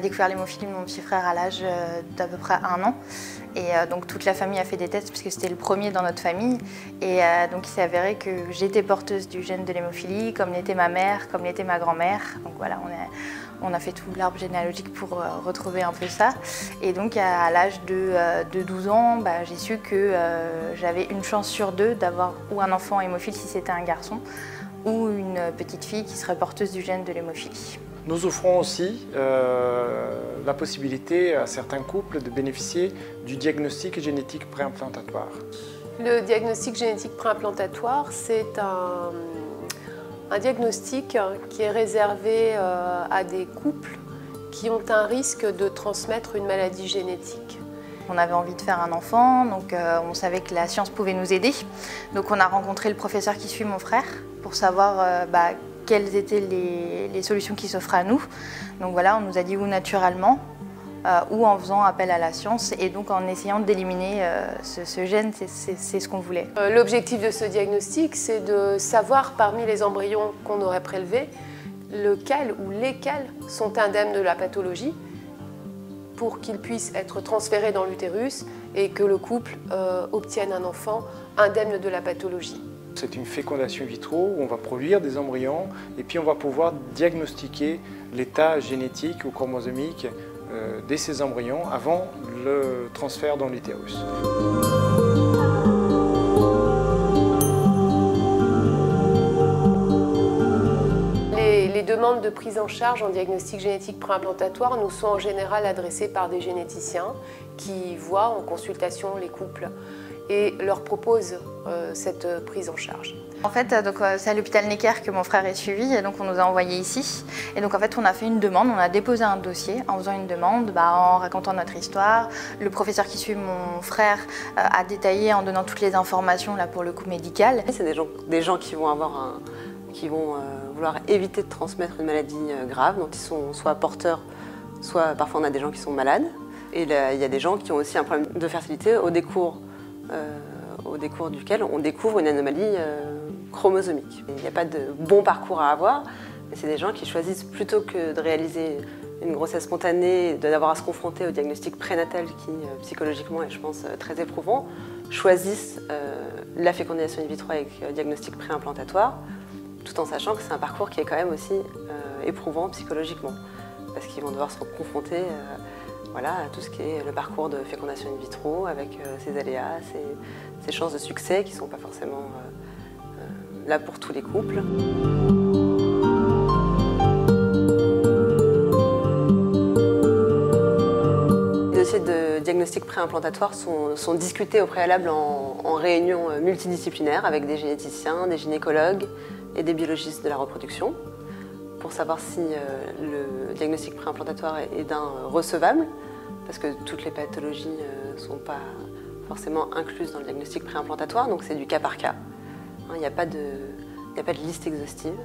découvert l'hémophilie de mon petit frère à l'âge d'à peu près 1 an. Et donc toute la famille a fait des tests puisque c'était le premier dans notre famille. Et donc il s'est avéré que j'étais porteuse du gène de l'hémophilie, comme l'était ma mère, comme l'était ma grand-mère. Donc voilà, on a fait tout l'arbre généalogique pour retrouver un peu ça. Et donc à l'âge de 12 ans, j'ai su que j'avais une chance sur 2 d'avoir ou un enfant hémophile si c'était un garçon, ou une petite fille qui serait porteuse du gène de l'hémophilie. Nous offrons aussi la possibilité à certains couples de bénéficier du diagnostic génétique préimplantatoire. Le diagnostic génétique préimplantatoire, c'est un diagnostic qui est réservé à des couples qui ont un risque de transmettre une maladie génétique. On avait envie de faire un enfant, donc on savait que la science pouvait nous aider. Donc on a rencontré le professeur qui suit mon frère pour savoir quelles étaient les solutions qui s'offraient à nous. Donc voilà, on nous a dit ou naturellement, ou en faisant appel à la science et donc en essayant d'éliminer ce gène, c'est ce qu'on voulait. L'objectif de ce diagnostic, c'est de savoir parmi les embryons qu'on aurait prélevés, lequel ou lesquels sont indemnes de la pathologie pour qu'ils puissent être transférés dans l'utérus et que le couple obtienne un enfant indemne de la pathologie. C'est une fécondation in vitro où on va produire des embryons et puis on va pouvoir diagnostiquer l'état génétique ou chromosomique de ces embryons avant le transfert dans l'utérus. Les demandes de prise en charge en diagnostic génétique préimplantatoire nous sont en général adressées par des généticiens qui voient en consultation les couples et leur proposent cette prise en charge. En fait, c'est à l'hôpital Necker que mon frère est suivi et donc on nous a envoyés ici. Et donc en fait, on a fait une demande, on a déposé un dossier en faisant une demande, en racontant notre histoire. Le professeur qui suit mon frère a détaillé en donnant toutes les informations là pour le coup médical. C'est des gens qui vont vouloir éviter de transmettre une maladie grave, dont ils sont soit porteurs, soit parfois on a des gens qui sont malades. Et là, il y a des gens qui ont aussi un problème de fertilité au décours duquel on découvre une anomalie chromosomique. Il n'y a pas de bon parcours à avoir, mais c'est des gens qui choisissent plutôt que de réaliser une grossesse spontanée, d'avoir à se confronter au diagnostic prénatal qui, psychologiquement est, je pense, très éprouvant, choisissent la fécondation in vitro avec diagnostic préimplantatoire, tout en sachant que c'est un parcours qui est quand même aussi éprouvant psychologiquement, parce qu'ils vont devoir se confronter à tout ce qui est le parcours de fécondation in vitro, avec ses aléas, ses chances de succès qui ne sont pas forcément là pour tous les couples. Les dossiers de diagnostic préimplantatoire sont discutés au préalable en réunion multidisciplinaire avec des généticiens, des gynécologues et des biologistes de la reproduction pour savoir si le diagnostic préimplantatoire est d'un recevable, parce que toutes les pathologies ne sont pas forcément incluses dans le diagnostic préimplantatoire, donc c'est du cas par cas. Il n'y a pas de liste exhaustive.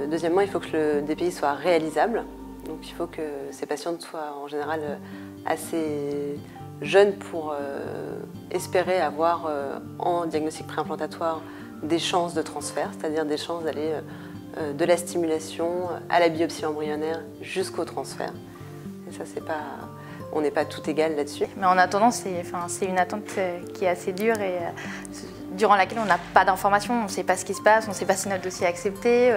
Deuxièmement, il faut que le DPI soit réalisable, donc il faut que ces patientes soient en général assez jeunes pour espérer avoir en diagnostic préimplantatoire des chances de transfert, c'est-à-dire des chances d'aller de la stimulation à la biopsie embryonnaire jusqu'au transfert. Et ça, on n'est pas tout égal là-dessus. Mais en attendant, c'est une attente qui est assez dure et durant laquelle on n'a pas d'informations, on ne sait pas ce qui se passe, on ne sait pas si notre dossier est accepté,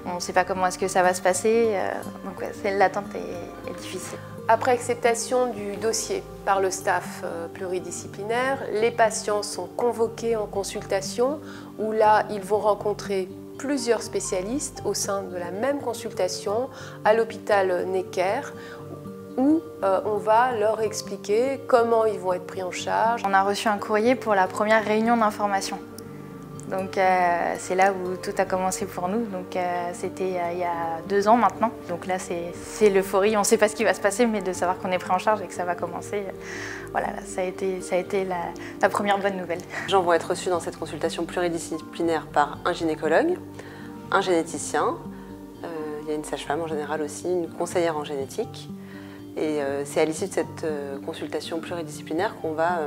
on ne sait pas comment est-ce que ça va se passer. Donc l'attente est difficile. Après acceptation du dossier par le staff pluridisciplinaire, les patients sont convoqués en consultation où là, ils vont rencontrer plusieurs spécialistes au sein de la même consultation à l'hôpital Necker où on va leur expliquer comment ils vont être pris en charge. On a reçu un courrier pour la première réunion d'information. Donc c'est là où tout a commencé pour nous. Donc c'était il y a 2 ans maintenant. Donc là c'est l'euphorie. On ne sait pas ce qui va se passer, mais de savoir qu'on est pris en charge et que ça va commencer, voilà, ça a été la première bonne nouvelle. Les gens vont être reçus dans cette consultation pluridisciplinaire par un gynécologue, un généticien, il y a une sage-femme en général aussi, une conseillère en génétique. Et c'est à l'issue de cette consultation pluridisciplinaire qu'on va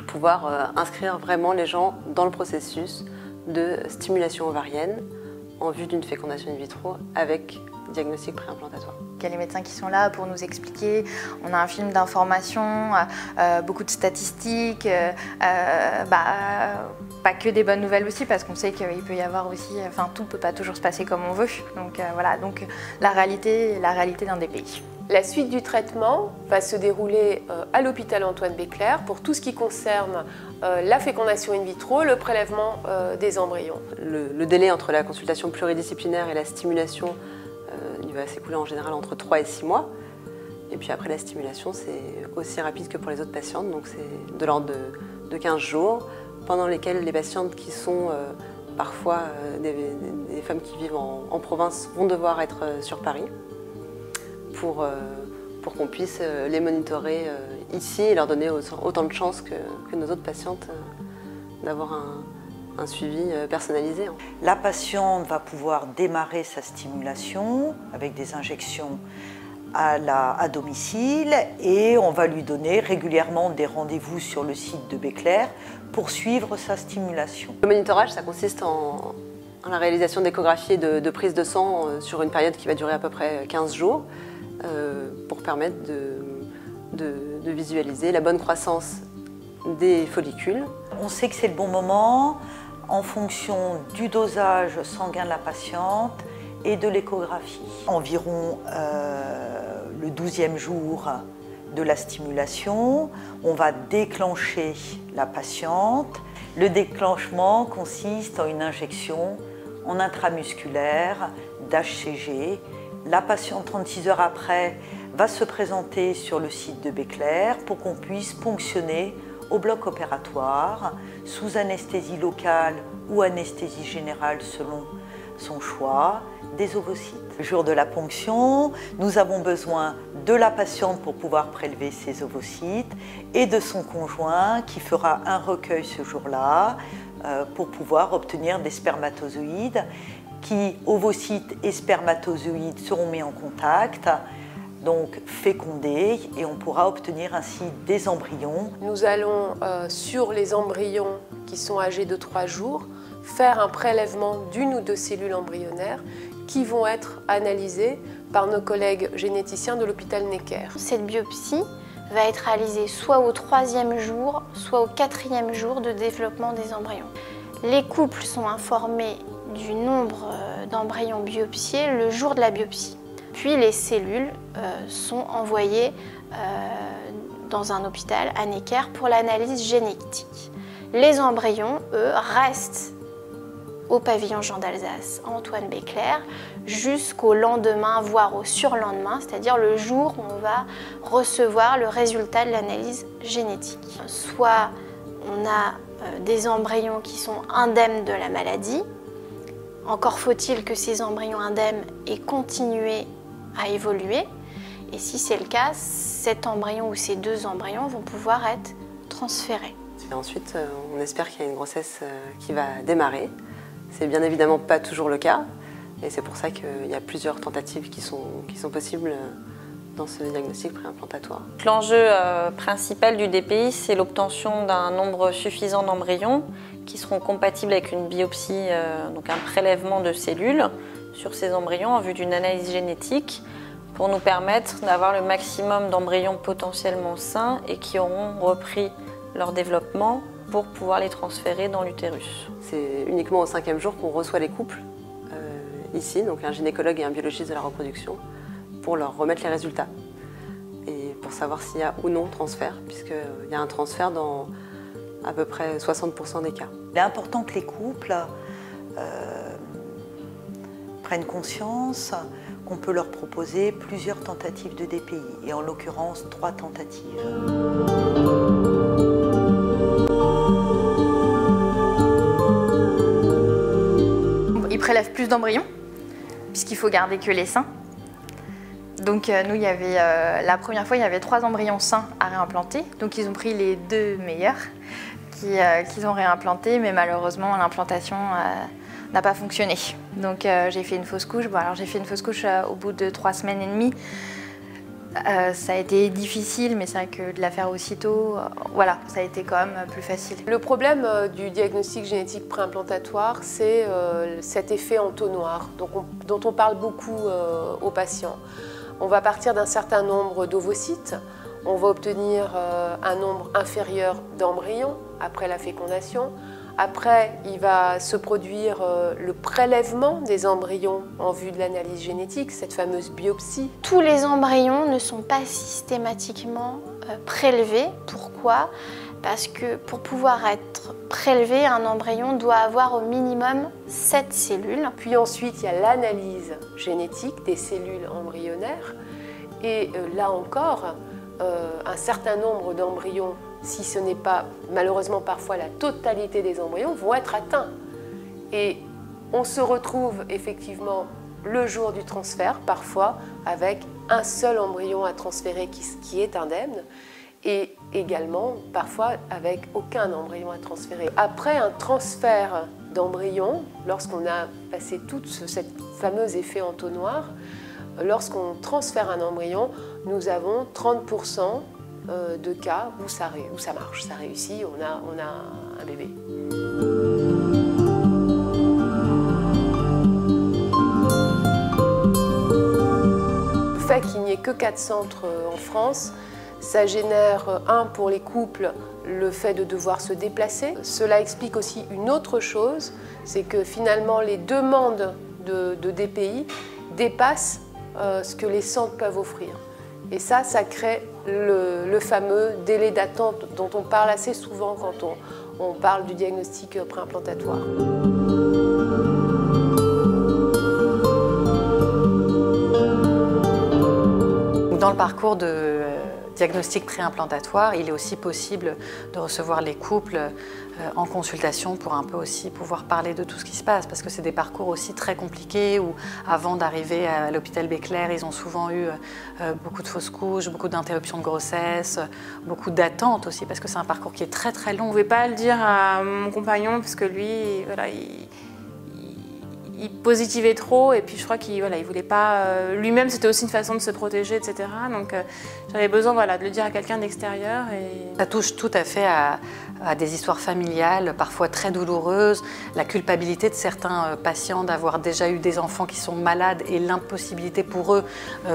pouvoir inscrire vraiment les gens dans le processus de stimulation ovarienne en vue d'une fécondation in vitro avec diagnostic préimplantatoire. Il y a les médecins qui sont là pour nous expliquer. On a un film d'information, beaucoup de statistiques, pas que des bonnes nouvelles aussi, parce qu'on sait qu'il peut y avoir aussi, tout ne peut pas toujours se passer comme on veut. Donc voilà, donc la réalité d'un des pays. La suite du traitement va se dérouler à l'hôpital Antoine Bécler pour tout ce qui concerne la fécondation in vitro, le prélèvement des embryons. Le délai entre la consultation pluridisciplinaire et la stimulation, il va s'écouler en général entre 3 et 6 mois. Et puis après la stimulation, c'est aussi rapide que pour les autres patientes, donc c'est de l'ordre de 15 jours, pendant lesquels les patientes qui sont parfois des femmes qui vivent en province vont devoir être sur Paris pour qu'on puisse les monitorer ici et leur donner autant de chances que nos autres patientes d'avoir un suivi personnalisé. La patiente va pouvoir démarrer sa stimulation avec des injections à domicile et on va lui donner régulièrement des rendez-vous sur le site de Bécler pour suivre sa stimulation. Le monitorage, ça consiste en la réalisation d'échographies et de prise de sang sur une période qui va durer à peu près 15 jours pour permettre de visualiser la bonne croissance des follicules. On sait que c'est le bon moment en fonction du dosage sanguin de la patiente et de l'échographie. Environ le 12e jour de la stimulation, on va déclencher la patiente. Le déclenchement consiste en une injection en intramusculaire d'HCG. La patiente, 36 heures après, va se présenter sur le site de Bécler pour qu'on puisse ponctionner au bloc opératoire sous anesthésie locale ou anesthésie générale selon son choix, des ovocytes. Le jour de la ponction, nous avons besoin de la patiente pour pouvoir prélever ses ovocytes et de son conjoint qui fera un recueil ce jour-là pour pouvoir obtenir des spermatozoïdes qui, ovocytes et spermatozoïdes, seront mis en contact, donc fécondés, et on pourra obtenir ainsi des embryons. Nous allons, sur les embryons qui sont âgés de 3 jours, faire un prélèvement d'une ou deux cellules embryonnaires qui vont être analysées par nos collègues généticiens de l'hôpital Necker. Cette biopsie va être réalisée soit au 3e jour, soit au 4e jour de développement des embryons. Les couples sont informés du nombre d'embryons biopsiés le jour de la biopsie. Puis les cellules sont envoyées dans un hôpital à Necker pour l'analyse génétique. Les embryons, eux, restent au pavillon Jean d'Alsace, Antoine Bécler, jusqu'au lendemain, voire au surlendemain, c'est-à-dire le jour où on va recevoir le résultat de l'analyse génétique. Soit on a des embryons qui sont indemnes de la maladie, encore faut-il que ces embryons indemnes aient continué à évoluer, et si c'est le cas, cet embryon ou ces 2 embryons vont pouvoir être transférés. Et ensuite, on espère qu'il y a une grossesse qui va démarrer. C'est bien évidemment pas toujours le cas, et c'est pour ça qu'il y a plusieurs tentatives qui sont possibles dans ce diagnostic préimplantatoire. L'enjeu principal du DPI, c'est l'obtention d'un nombre suffisant d'embryons qui seront compatibles avec une biopsie, donc un prélèvement de cellules sur ces embryons en vue d'une analyse génétique pour nous permettre d'avoir le maximum d'embryons potentiellement sains et qui auront repris leur développement pour pouvoir les transférer dans l'utérus. C'est uniquement au 5e jour qu'on reçoit les couples ici, donc un gynécologue et un biologiste de la reproduction, pour leur remettre les résultats et pour savoir s'il y a ou non transfert, puisqu'il y a un transfert dans à peu près 60% des cas. Il est important que les couples prennent conscience qu'on peut leur proposer plusieurs tentatives de DPI, et en l'occurrence 3 tentatives. Ils prélèvent plus d'embryons, puisqu'il faut garder que les sains. Donc nous, il y avait, la première fois, il y avait 3 embryons sains à réimplanter. Donc ils ont pris les 2 meilleurs qu'ils ont réimplantés, mais malheureusement, l'implantation n'a pas fonctionné. Donc j'ai fait une fausse couche. Bon, alors j'ai fait une fausse couche au bout de 3 semaines et demie. Ça a été difficile, mais c'est vrai que de la faire aussitôt, voilà, ça a été quand même plus facile. Le problème du diagnostic génétique préimplantatoire, c'est cet effet entonnoir dont on parle beaucoup aux patients. On va partir d'un certain nombre d'ovocytes, on va obtenir un nombre inférieur d'embryons après la fécondation. Après, il va se produire le prélèvement des embryons en vue de l'analyse génétique, cette fameuse biopsie. Tous les embryons ne sont pas systématiquement prélevés. Pourquoi? Parce que pour pouvoir être prélevé, un embryon doit avoir au minimum 7 cellules. Puis ensuite, il y a l'analyse génétique des cellules embryonnaires. Et là encore, un certain nombre d'embryons, si ce n'est pas malheureusement parfois la totalité des embryons, vont être atteints. Et on se retrouve effectivement le jour du transfert, parfois avec un seul embryon à transférer qui est indemne, et également parfois avec aucun embryon à transférer. Après un transfert d'embryon, lorsqu'on a passé tout ce fameux effet entonnoir, lorsqu'on transfère un embryon, nous avons 30% de cas où ça marche, ça réussit, on a un bébé. Le fait qu'il n'y ait que 4 centres en France, ça génère, pour les couples, le fait de devoir se déplacer. Cela explique aussi une autre chose, c'est que finalement les demandes de DPI dépassent ce que les centres peuvent offrir. Et ça crée le fameux délai d'attente dont on parle assez souvent quand on parle du diagnostic préimplantatoire. Dans le parcours de diagnostic préimplantatoire, il est aussi possible de recevoir les couples en consultation pour un peu aussi pouvoir parler de tout ce qui se passe, parce que c'est des parcours aussi très compliqués où avant d'arriver à l'hôpital Béclair, ils ont souvent eu beaucoup de fausses couches, beaucoup d'interruptions de grossesse, beaucoup d'attentes aussi, parce que c'est un parcours qui est très très long. Je ne pouvais pas le dire à mon compagnon parce que lui, voilà, il positivait trop, et puis je crois qu'il il voulait pas... Lui-même, c'était aussi une façon de se protéger, etc. Donc j'avais besoin de le dire à quelqu'un d'extérieur. Ça touche tout à fait à des histoires familiales, parfois très douloureuses, la culpabilité de certains patients d'avoir déjà eu des enfants qui sont malades et l'impossibilité pour eux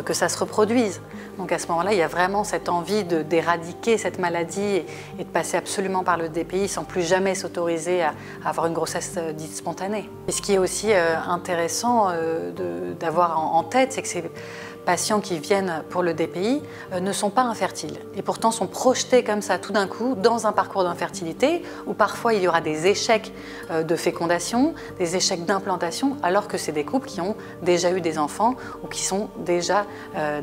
que ça se reproduise. Donc à ce moment-là, il y a vraiment cette envie d'éradiquer cette maladie et de passer absolument par le DPI sans plus jamais s'autoriser à avoir une grossesse dite spontanée. Et ce qui est aussi intéressant d'avoir en tête, c'est que ces patients qui viennent pour le DPI ne sont pas infertiles et pourtant sont projetés comme ça tout d'un coup dans un parcours d'infertilité où parfois il y aura des échecs de fécondation, des échecs d'implantation, alors que c'est des couples qui ont déjà eu des enfants ou qui sont déjà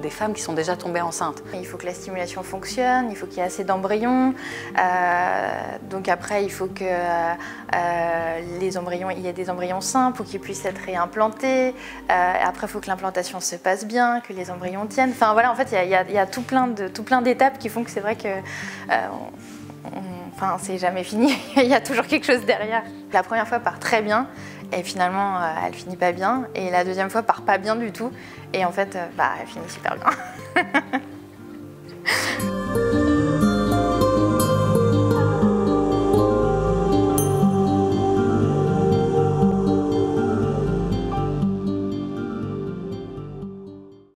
des femmes qui sont déjà tombées enceintes. Il faut que la stimulation fonctionne, il faut qu'il y ait assez d'embryons, donc après il faut que les embryons, il y ait des embryons sains pour qu'ils puissent être réimplantés, après il faut que l'implantation se passe bien, que les embryons tiennent. Enfin voilà, en fait, il y a tout plein d'étapes qui font que c'est vrai que c'est jamais fini. Il y a toujours quelque chose derrière. La première fois part très bien et finalement elle finit pas bien. Et la deuxième fois part pas bien du tout. Et en fait, elle finit super bien.